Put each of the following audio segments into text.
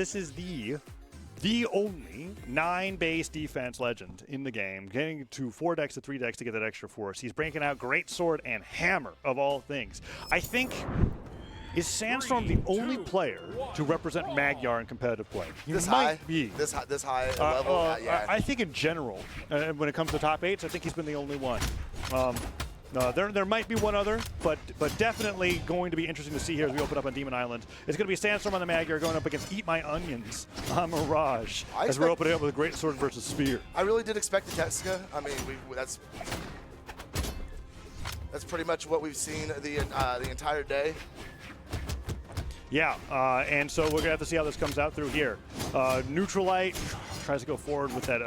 This is the only 9-base defense legend in the game, getting to 4 decks to 3 decks to get that extra force. He's breaking out great sword and hammer of all things. I think, is Sandstorm the only player to represent Magyar in competitive play? He This might high? be. This high level? Yeah. I think in general, when it comes to top 8s, I think he's been the only one. There might be one other, but definitely going to be interesting to see here as we open up on Demon Island. It's going to be Sandstorm on the Magyar going up against Eat My Onions on Mirage as we're opening up with a Great Sword versus Spear. I really did expect the Teska. I mean, that's pretty much what we've seen the entire day. Yeah, and so we're going to have to see how this comes out through here. Neutralite tries to go forward with that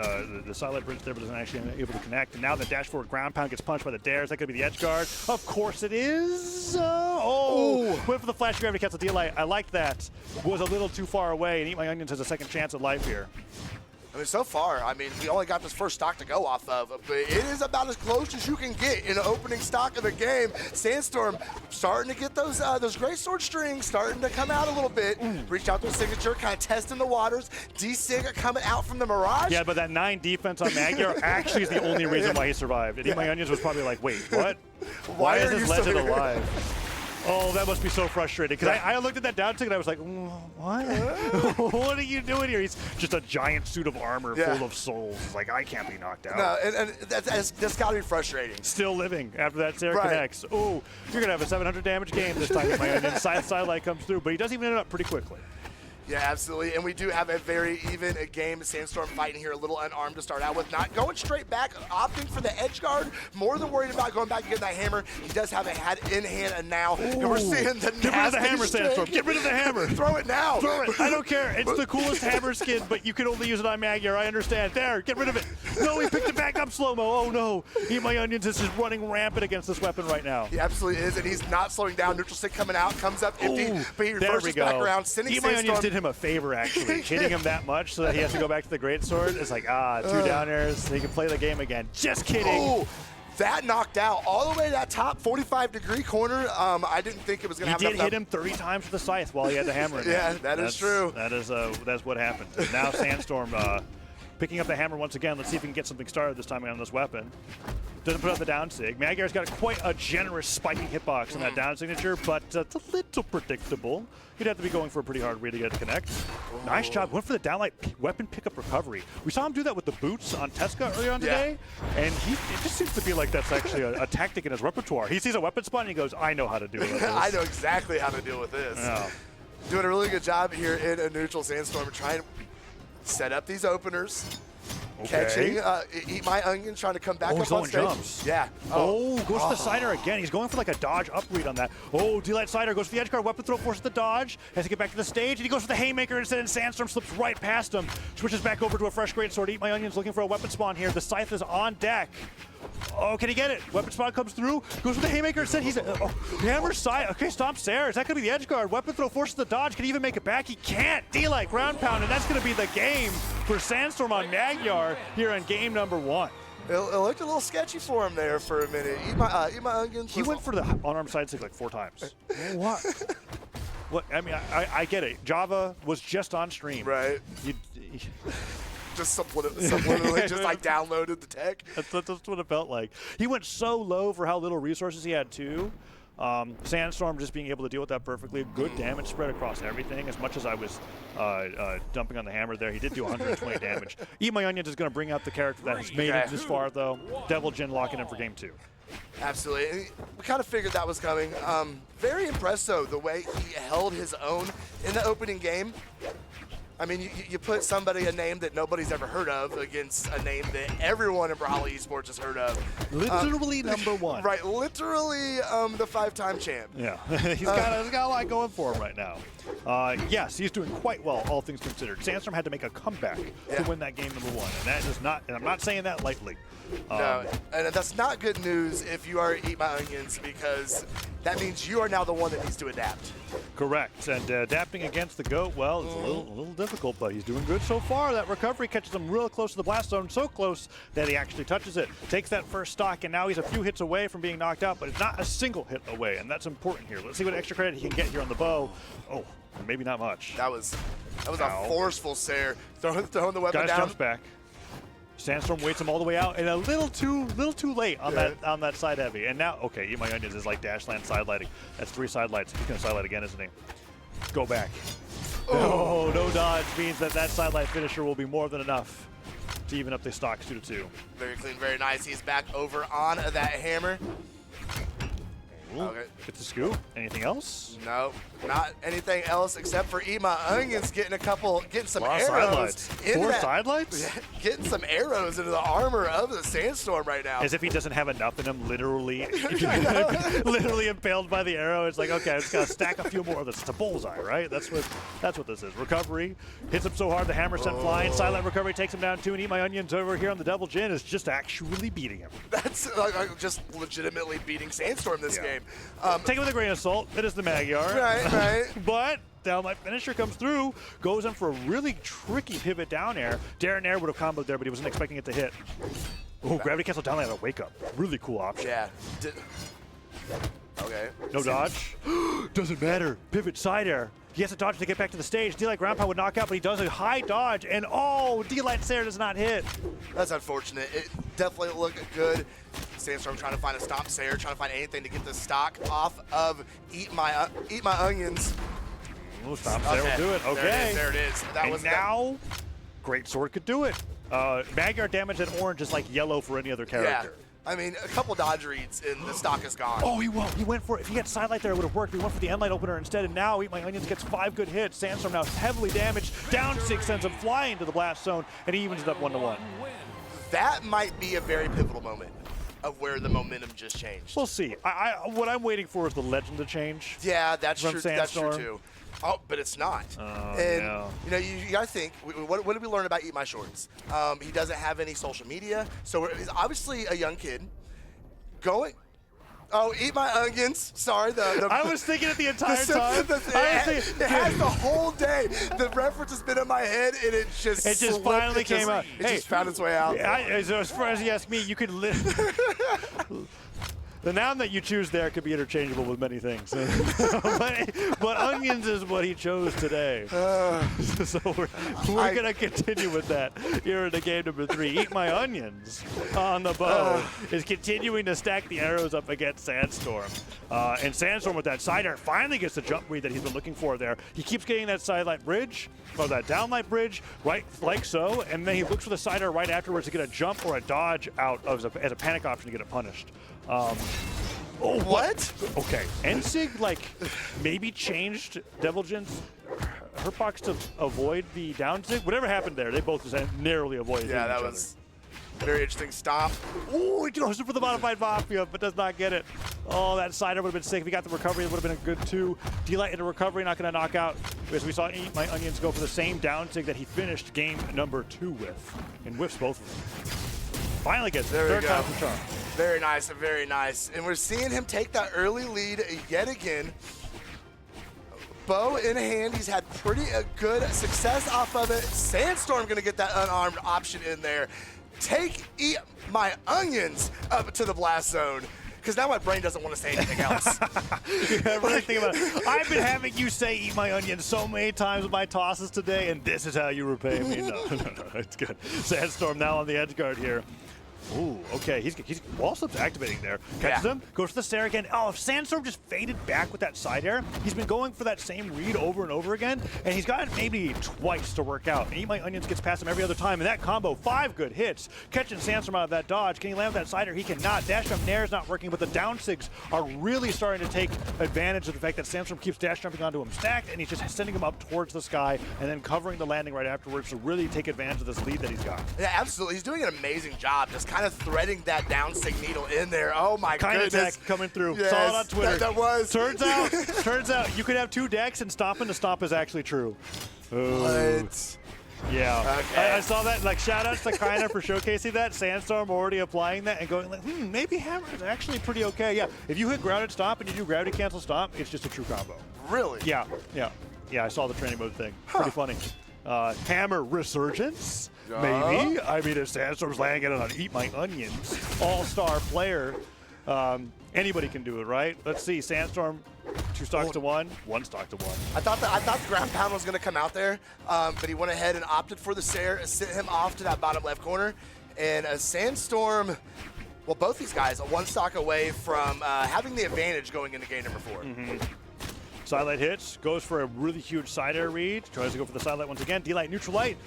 the Silent Bridge there, but isn't actually able to connect. And now the dash forward ground pound gets punched by the dares. That could be the edge guard. Of course it is. Went for the flash gravity cancel D-Light. I like that. Was a little too far away, and Eat My Onions has a second chance at life here. I mean, so far, I mean, we only got this first stock to go off of, but it is about as close as you can get in the opening stock of the game. Sandstorm starting to get those great sword strings starting to come out a little bit. Reached out to a signature, kind of testing the waters. D-Sig coming out from the Mirage. Yeah, but that 9 defense on Magyar actually is the only reason why he survived. And Eat My Onions was probably like, wait, what? Why is this legend alive? Oh, that must be so frustrating. Because I looked at that down tick and I was like, what? What are you doing here? He's just a giant suit of armor full of souls. It's like, I can't be knocked out. No, and that's got to be frustrating. Still living after that Sarah connects. Oh, you're going to have a 700 damage game this time. My Onion side light comes through, but he does even end it up pretty quickly. Yeah, absolutely, and we do have a very even game. Sandstorm fighting here, a little unarmed to start out with, not going straight back, opting for the edge guard, more than worried about going back and getting that hammer. He does have a hat in hand, and now and we're seeing the Get rid of the hammer, Sandstorm. Get rid of the hammer. Throw it now. Throw it. I don't care. It's the coolest hammer skin, but you can only use it on Magyar. I understand. There, get rid of it. No, he picked it back up slow-mo. Oh, no. Eat My Onions is just running rampant against this weapon right now. He absolutely is, and he's not slowing down. Neutral stick coming out, comes up empty, but he reverses back around, sending Eat My Onions did him a favor, actually. Hitting him that much so that he has to go back to the Great Sword. It's like, 2 down airs, so he can play the game again. Just kidding. Oh, that knocked out all the way to that top 45-degree corner. I didn't think it was going to happen. He did hit him 3 times with the scythe while he had the hammer in Yeah, that's true. That's what happened. Now Sandstorm picking up the hammer once again. Let's see if we can get something started this time on this weapon. Doesn't put out the down sig. Magyar's got quite a generous spiking hitbox in that down signature, but it's a little predictable. He'd have to be going for a pretty hard read to get it to connect. Nice job. Went for the downlight weapon pickup recovery. We saw him do that with the boots on Teska earlier on today, and it just seems to be like that's actually a tactic in his repertoire. He sees a weapon spot and he goes, I know how to deal with this. I know exactly how to deal with this. Yeah. Doing a really good job here in a neutral Sandstorm, trying to set up these openers. Catching, Eat My Onion, trying to come back up on stage. Jumps. Yeah. Goes for the Cider again. He's going for like a dodge up read on that. D-Light Cider goes for the edge guard. Weapon throw forces the dodge. Has to get back to the stage, and he goes for the Haymaker instead, and Sandstorm slips right past him. Switches back over to a fresh Great Sword. Eat My Onions looking for a weapon spawn here. The Scythe is on deck. Oh, can he get it? Weapon spawn comes through. Goes for the Haymaker instead. He's hammer side. Okay, stomp Sarah. Is that going to be the edge guard? Weapon throw forces the dodge. Can he even make it back? He can't. D-Light ground pound, and that's going to be the game for Sandstorm on Magyar here on game number 1. It looked a little sketchy for him there for a minute. Eat My Onions. He went for the unarmed side stick like 4 times. What? What? I mean, I get it. Java was just on stream. Right. Just subliminally just like downloaded the tech. That's what it felt like. He went so low for how little resources he had too. Sandstorm just being able to deal with that perfectly. Good damage spread across everything. As much as I was dumping on the hammer there, he did do 120 damage. Eat My Onions is going to bring out the character that has made it this far though. Devil Jin locking in for game 2. Absolutely. And we kind of figured that was coming. Very impressed though, the way he held his own in the opening game. I mean, you put somebody, a name that nobody's ever heard of, against a name that everyone in Brawlhalla Esports has heard of. Literally number 1. Right, literally the 5-time champ. Yeah, he's got a lot going for him right now. Yes, he's doing quite well, all things considered. Sandstorm had to make a comeback to win that game number 1, and that is not, and I'm not saying that lightly. No, and that's not good news if you are Eat My Onions, because that means you are now the one that needs to adapt. Correct, and adapting against the GOAT, well, it's a little difficult, but he's doing good so far. That recovery catches him real close to the blast zone, so close that he actually touches it. Takes that first stock, and now he's a few hits away from being knocked out, but it's not a single hit away, and that's important here. Let's see what extra credit he can get here on the bow. Oh, Or maybe not much. That was a forceful Sair. Throwing the weapon Guys down. jumps back. Sandstorm waits him all the way out, and a little too late on that side heavy. And now, okay, Eat My Onions is like Dashland side lighting. That's 3 side lights. He's gonna side light again, isn't he? Go back. Oh, no dodge means that side light finisher will be more than enough to even up the stocks 2-2. Very clean, very nice. He's back over on that hammer. Okay. Gets the scoop. Anything else? No, not anything else except for Eat My Onions getting some arrows. Four side lights? Getting some arrows into the armor of the Sandstorm right now. As if he doesn't have enough in him, literally impaled by the arrow. It's like, okay, I just gotta stack a few more of this. It's a bullseye, right? That's what this is. Recovery hits him so hard the hammer sent flying. Silent recovery takes him down too, and Eat My Onions over here on the Devil Jin is just actually beating him. That's just legitimately beating Sandstorm this game. Take it with a grain of salt. It is the Magyar. Right. But downlight finisher comes through, goes in for a really tricky pivot down air. Darren Air would have comboed there, but he wasn't expecting it to hit. Oh, gravity cancel downlight on a wake up. Really cool option. Yeah. Okay. No dodge. Doesn't matter. Pivot side air. He has to dodge to get back to the stage. D-Light ground pound would knock out, but he does a high dodge, and oh, D-Light Sair does not hit. That's unfortunate. It definitely looked good. Sandstorm trying to find a stomp Sair, trying to find anything to get the stock off of Eat My Onions. Oh, stomp Sair will do it. Okay. There it is. That was now, Great Sword could do it. Magyar damage at orange is like yellow for any other character. Yeah. I mean, a couple dodge reads and the stock is gone. Oh, he went for it. If he had sidelight there, it would have worked. He went for the end light opener instead, and now Eat My Onions gets 5 good hits. Sandstorm now heavily damaged. Down 6 sends him flying to the blast zone, and he evens it up 1-1. That might be a very pivotal moment of where the momentum just changed. We'll see. What I'm waiting for is the legend to change. Yeah, that's true. Sandstorm. That's true too. Oh, but it's not. You know, you gotta think. What did we learn about Eat My Shorts? He doesn't have any social media, so he's obviously a young kid. Eat My Onions. Sorry, I was thinking it the entire time. It has the whole day. The reference has been in my head, and it just finally came out. It just found its way out. As far as you ask me, you could the noun that you choose there could be interchangeable with many things. but onions is what he chose today. So we're going to continue with that here in the game number 3. Eat My Onions on the bow is continuing to stack the arrows up against Sandstorm. And Sandstorm with that side air finally gets the jump read that he's been looking for there. He keeps getting that sidelight bridge, or that downlight bridge, right like so, and then he looks for the side air right afterwards to get a jump or a dodge out as a panic option to get it punished. Oh, what? Okay. NSIG, like, maybe changed Devil Jin's Herpox to avoid the down sig. Whatever happened there, they both just narrowly avoided each other. Yeah, that was very interesting stop. Oh, he goes for the modified Mafia, but does not get it. Oh, that sider would have been sick. If he got the recovery, it would have been a good 2. D-Light into recovery, not going to knock out. Because we saw Eat My Onions go for the same down sig that he finished game number 2 with. And whiffs both of them. Finally gets it. Third time for charm. Very nice, very nice. And we're seeing him take that early lead yet again. Bow in hand, he's had pretty good success off of it. Sandstorm gonna get that unarmed option in there. Eat My Onions up to the blast zone. Because now my brain doesn't want to say anything else. Yeah, really think about it. I've been having you say Eat My Onions so many times with my tosses today, and this is how you repay me. No, it's good. Sandstorm now on the edge guard here. Ooh, okay, he's wall slips activating there. Catches him, goes for the Sair again. Oh, if Sandstorm just faded back with that side air, he's been going for that same read over and over again, and he's gotten maybe twice to work out. And Eat My Onions gets past him every other time, and that combo, 5 good hits. Catching Sandstorm out of that dodge. Can he land with that side air? He cannot. Dash jump Nair's not working, but the down sigs are really starting to take advantage of the fact that Sandstorm keeps dash jumping onto him stacked, and he's just sending him up towards the sky and then covering the landing right afterwards to really take advantage of this lead that he's got. Yeah, absolutely. He's doing an amazing job just kind of threading that down sig needle in there. Oh my goodness. Attack coming through. Yes, saw it on Twitter. That was. Turns out you could have 2 decks and stopping to stop is actually true. What? Yeah. Okay. I saw that. Like, shout outs to Kreiner for showcasing that. Sandstorm already applying that and going like, maybe Hammer is actually pretty okay. Yeah. If you hit grounded stomp and you do gravity cancel stomp, it's just a true combo. Really? Yeah. I saw the training mode thing. Pretty funny. Hammer Resurgence, maybe. I mean, if Sandstorm's landing it on Eat My Onions, all-star player, anybody can do it, right? Let's see. Sandstorm 2 stocks to 1, 1 stock to 1. I thought the ground pound was going to come out there, but he went ahead and opted for the Sair, sent him off to that bottom left corner. And a Sandstorm, well, both these guys are 1 stock away from having the advantage going into game number 4. Sidelight hits, goes for a really huge side air read, tries to go for the sidelight once again. D-light, neutral light.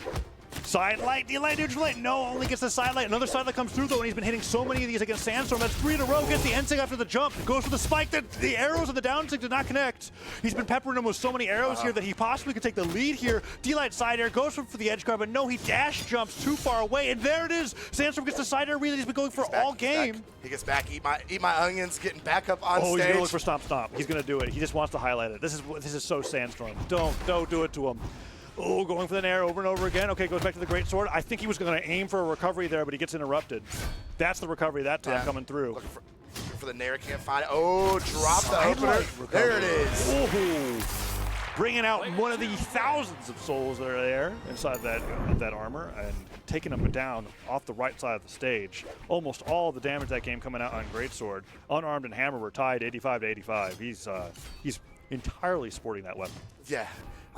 Sidelight, D-light, neutral light. No, only gets the sidelight. Another sidelight comes through though, and he's been hitting so many of these against Sandstorm. That's 3 in a row. Gets the end sig after the jump. Goes for the spike. The arrows and the down sig did not connect. He's been peppering him with so many arrows here that he possibly could take the lead here. D-light side air goes for the edge guard, but no, he dash jumps too far away, and there it is. Sandstorm gets the side air read that he's been going for all game. He gets back. Eat my onions. Getting back up on stage. Oh, he's gonna look for stomp stomp. He's gonna do it. He just wants to highlight it. This is so Sandstorm. Don't do it to him. Oh, going for the nair over and over again. Okay, goes back to the great sword. I think he was going to aim for a recovery there, but he gets interrupted. That's the recovery that time coming through. Looking for the nair, can't find it. Oh, drop the opener. There it is. Ooh. Bringing out one of the thousands of souls that are there inside that armor and taking them down off the right side of the stage. Almost all of the damage that game coming out on greatsword. Unarmed and hammer were tied 85 to 85. He's entirely sporting that weapon. Yeah.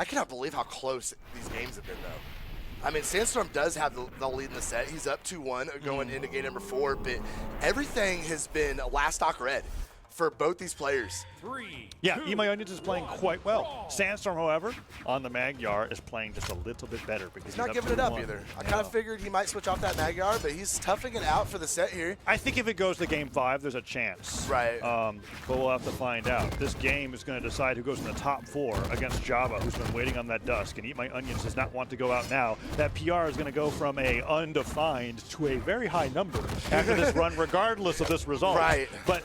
I cannot believe how close these games have been, though. I mean, Sandstorm does have the lead in the set. He's up 2-1 going into game number 4, but everything has been last stock red for both these players. 3, Yeah, 2, Eat My Onions is playing quite well. Sandstorm, however, on the Magyar is playing just a little bit better because He's not giving it up either. I kind of figured he might switch off that Magyar, but he's toughing it out for the set here. I think if it goes to game 5, there's a chance. Right. But we'll have to find out. This game is going to decide who goes in the top 4 against Java, who's been waiting on that dusk. And Eat My Onions does not want to go out now. That PR is going to go from a undefined to a very high number after this run, regardless of this result. Right. But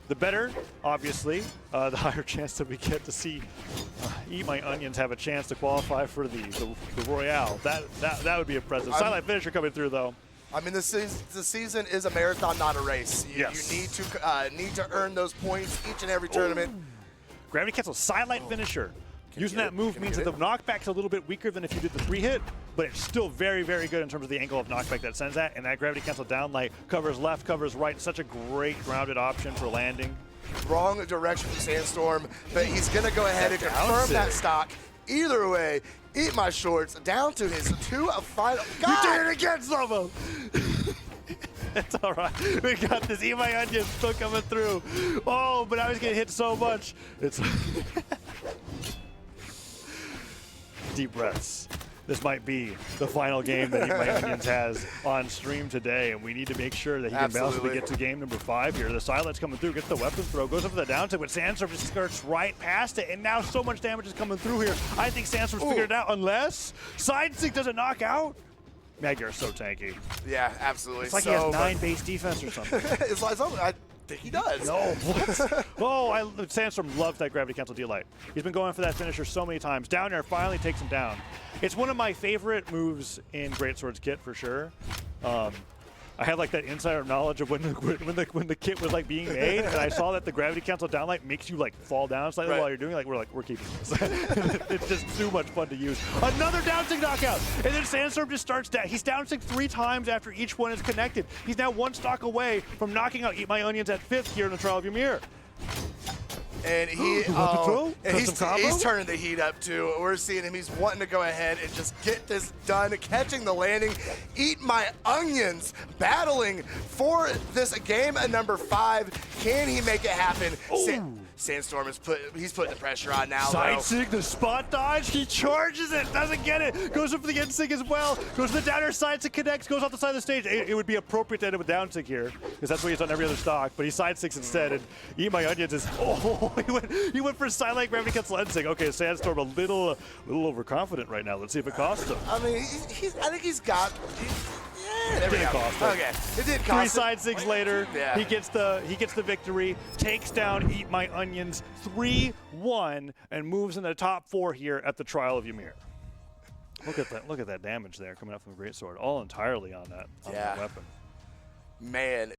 the better, obviously, the higher chance that we get to see Eat My Onions have a chance to qualify for the Royale. That would be impressive. Silent finisher coming through, though. I mean, the season is a marathon, not a race. You need to earn those points each and every tournament. Gravity cancel, sidelight finisher. Using that move means that the knockback's a little bit weaker than if you did the 3-hit, but it's still very, very good in terms of the angle of knockback that sends that. And that gravity cancel downlight covers left, covers right. Such a great grounded option for landing. Wrong direction from Sandstorm, but he's going to go ahead and confirm that stock. Either way, Eat My Shorts down to his 2 final. God! You did it again, Slomo! It's all right. We got this. Eat My Onions still coming through. Oh, but I was getting hit so much. It's deep breaths. This might be the final game that Eat My Onions has on stream today, and we need to make sure that he can bounce to get to game number 5 here. The silence coming through, gets the weapon throw, goes up for the down tip, but Sandstorm just skirts right past it, and now so much damage is coming through here. I think Sandstorm's figured it out, unless Side Stick doesn't knock out. Magyar is so tanky. Yeah, absolutely. It's like he has 9 base defense or something. It's like I think he does. No, what? Oh, Sandstorm loves that gravity cancel D-light. He's been going for that finisher so many times. Down air finally takes him down. It's one of my favorite moves in Greatsword's kit for sure. I had like that insider knowledge of when the kit was like being made, and I saw that the gravity cancel downlight makes you like fall down slightly while you're doing it. We're keeping this. It's just too much fun to use. Another down sig knockout, and then Sandstorm just starts down. He's down sig 3 times after each one is connected. He's now 1 stock away from knocking out Eat My Onions at 5th here in the Trial of Ymir. And he's turning the heat up too. We're seeing him. He's wanting to go ahead and just get this done, catching the landing. Eat My Onions, battling for this game at number 5. Can he make it happen? Sandstorm is he's putting the pressure on now. Side sig, the spot dodge, he charges it, doesn't get it, goes up for the end sig as well, goes to the downer side sig, connects, goes off the side of the stage. It would be appropriate to end up with down sig here, because that's what he's on every other stock, but he side sigs instead, and Eat My Onions is, he went for silent gravity cancel end sig. Okay, Sandstorm a little overconfident right now. Let's see if it costs him. I mean, I think he's got. There we go. Okay, it did cost 3 side sigs later, yeah. he gets the victory, takes down Eat My Onions 3-1, and moves in the top 4 here at the Trial of Ymir. Look at that damage there coming up from the greatsword, all entirely on that weapon. Man.